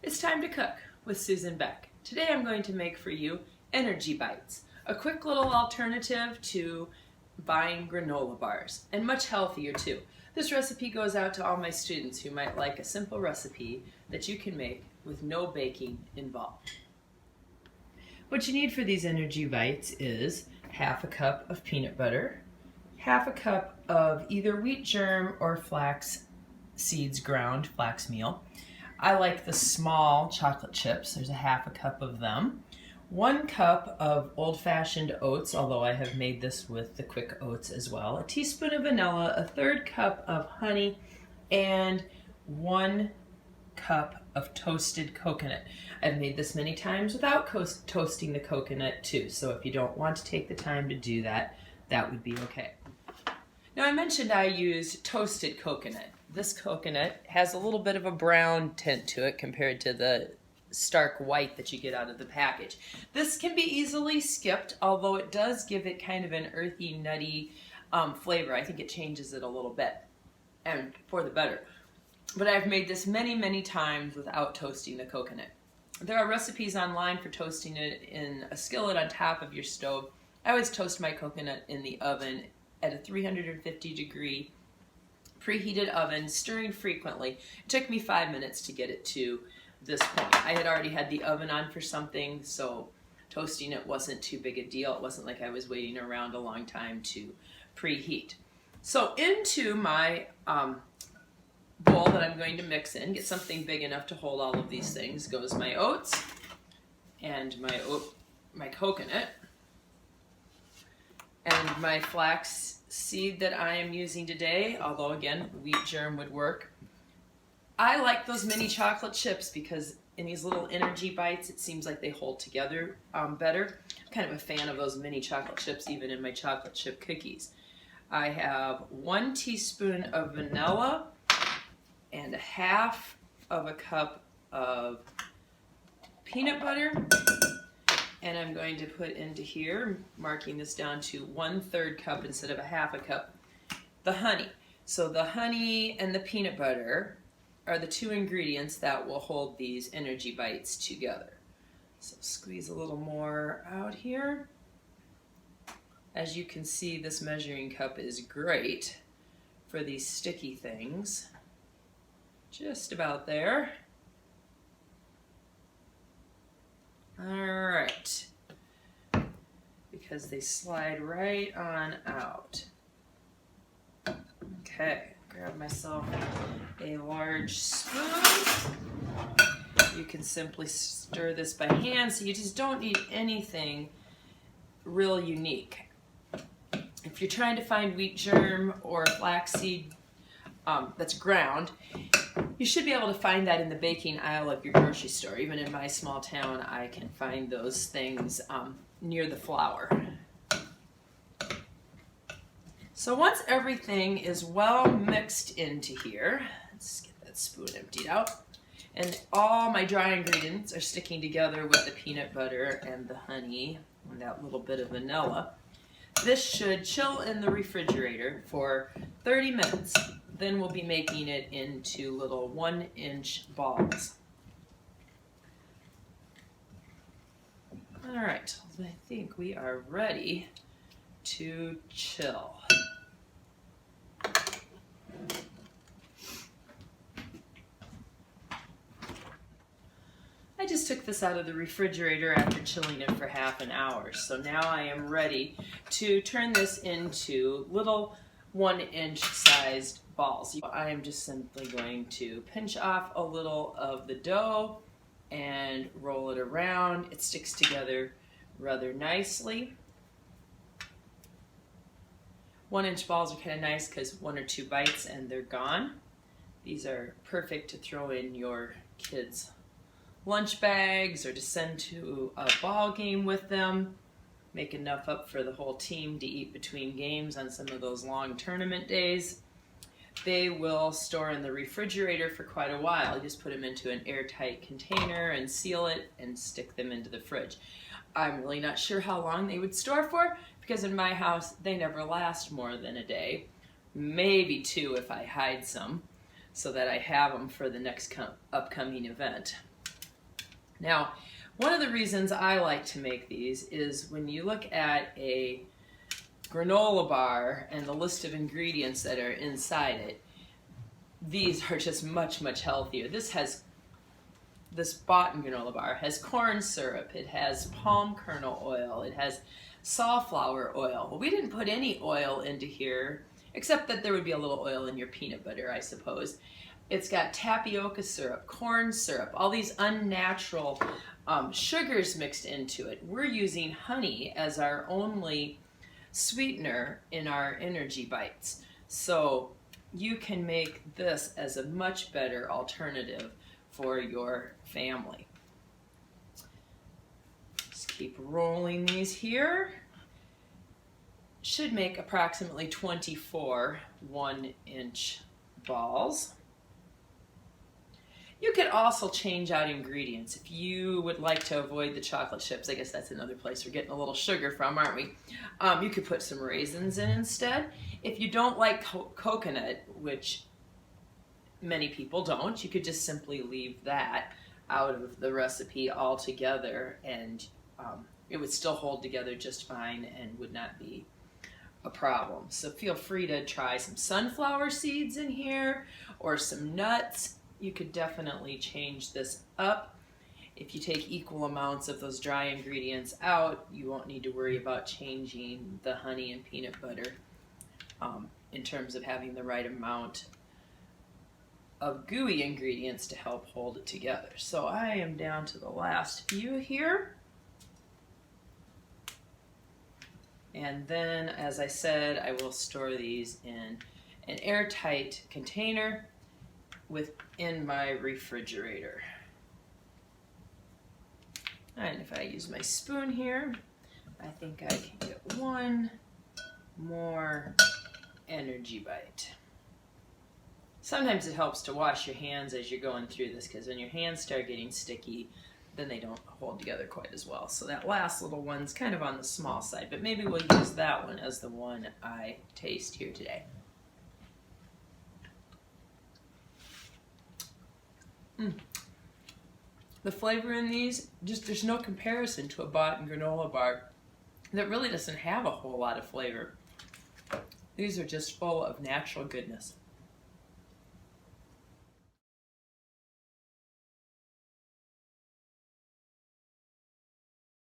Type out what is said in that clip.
It's time to cook with Susan Beck. Today I'm going to make for you energy bites, a quick little alternative to buying granola bars, and much healthier too. This recipe goes out to all my students who might like a simple recipe that you can make with no baking involved. What you need for these energy bites is half a cup of peanut butter, half a cup of either wheat germ or flax seeds ground, flax meal. I like the small chocolate chips. There's a half a cup of them. 1 cup of old-fashioned oats, although I have made this with the quick oats as well. A teaspoon of vanilla, a 1/3 cup of honey, and 1 cup of toasted coconut. I've made this many times without toasting the coconut too, so if you don't want to take the time to do that, that would be okay. Now I mentioned I used toasted coconut. This coconut has a little bit of a brown tint to it compared to the stark white that you get out of the package. This can be easily skipped, although it does give it kind of an earthy, nutty flavor. I think it changes it a little bit, and for the better. But I've made this many, many times without toasting the coconut. There are recipes online for toasting it in a skillet on top of your stove. I always toast my coconut in the oven at a 350-degree preheated oven, stirring frequently. It took me 5 minutes to get it to this point. I had already had the oven on for something, so toasting it wasn't too big a deal. It wasn't like I was waiting around a long time to preheat. So into my bowl that I'm going to mix in, get something big enough to hold all of these things, goes my oats and my coconut and my flax seed that I am using today, although again, wheat germ would work. I like those mini chocolate chips because in these little energy bites, it seems like they hold together better. I'm kind of a fan of those mini chocolate chips, even in my chocolate chip cookies. I have 1 teaspoon of vanilla and 1/2 of a cup of peanut butter. And I'm going to put into here, marking this down to 1/3 cup instead of a 1/2 cup, the honey. So the honey and the peanut butter are the 2 ingredients that will hold these energy bites together. So squeeze a little more out here. As you can see, this measuring cup is great for these sticky things. Just about there. All right, because they slide right on out. Okay, grab myself a large spoon. You can simply stir this by hand, so you just don't need anything real unique. If you're trying to find wheat germ or flaxseed that's ground, you should be able to find that in the baking aisle of your grocery store. Even in my small town, I can find those things near the flour. So once everything is well mixed into here, let's get that spoon emptied out, and all my dry ingredients are sticking together with the peanut butter and the honey and that little bit of vanilla, this should chill in the refrigerator for 30 minutes. Then we'll be making it into little 1-inch balls. All right, I think we are ready to chill. I just took this out of the refrigerator after chilling it for half an hour. So now I am ready to turn this into little 1-inch sized balls. I am just simply going to pinch off a little of the dough and roll it around. It sticks together rather nicely. 1-inch balls are kind of nice because 1 or 2 bites and they're gone. These are perfect to throw in your kids' lunch bags or to send to a ball game with them. Make enough up for the whole team to eat between games on some of those long tournament days. They will store in the refrigerator for quite a while. You just put them into an airtight container and seal it and stick them into the fridge. I'm really not sure how long they would store for because in my house they never last more than a day, maybe 2 if I hide some, so that I have them for the next upcoming event. Now, one of the reasons I like to make these is when you look at a granola bar and the list of ingredients that are inside it, these are just much, much healthier. This bought granola bar has corn syrup, it has palm kernel oil, it has safflower oil. Well, we didn't put any oil into here, except that there would be a little oil in your peanut butter, I suppose. It's got tapioca syrup, corn syrup, all these unnatural sugars mixed into it. We're using honey as our only sweetener in our energy bites. So you can make this as a much better alternative for your family. Just keep rolling these here. Should make approximately 24 1-inch balls. You could also change out ingredients. If you would like to avoid the chocolate chips, I guess that's another place we're getting a little sugar from, aren't we? You could put some raisins in instead. If you don't like coconut, which many people don't, you could just simply leave that out of the recipe altogether, and it would still hold together just fine and would not be a problem. So feel free to try some sunflower seeds in here or some nuts. You could definitely change this up. If you take equal amounts of those dry ingredients out, you won't need to worry about changing the honey and peanut butter in terms of having the right amount of gooey ingredients to help hold it together. So I am down to the last few here. And then, as I said, I will store these in an airtight container within my refrigerator. And if I use my spoon here, I think I can get one more energy bite. Sometimes it helps to wash your hands as you're going through this, because when your hands start getting sticky, then they don't hold together quite as well. So that last little one's kind of on the small side, but maybe we'll use that one as the one I taste here today. The flavor in these, there's no comparison to a bought granola bar that really doesn't have a whole lot of flavor. These are just full of natural goodness.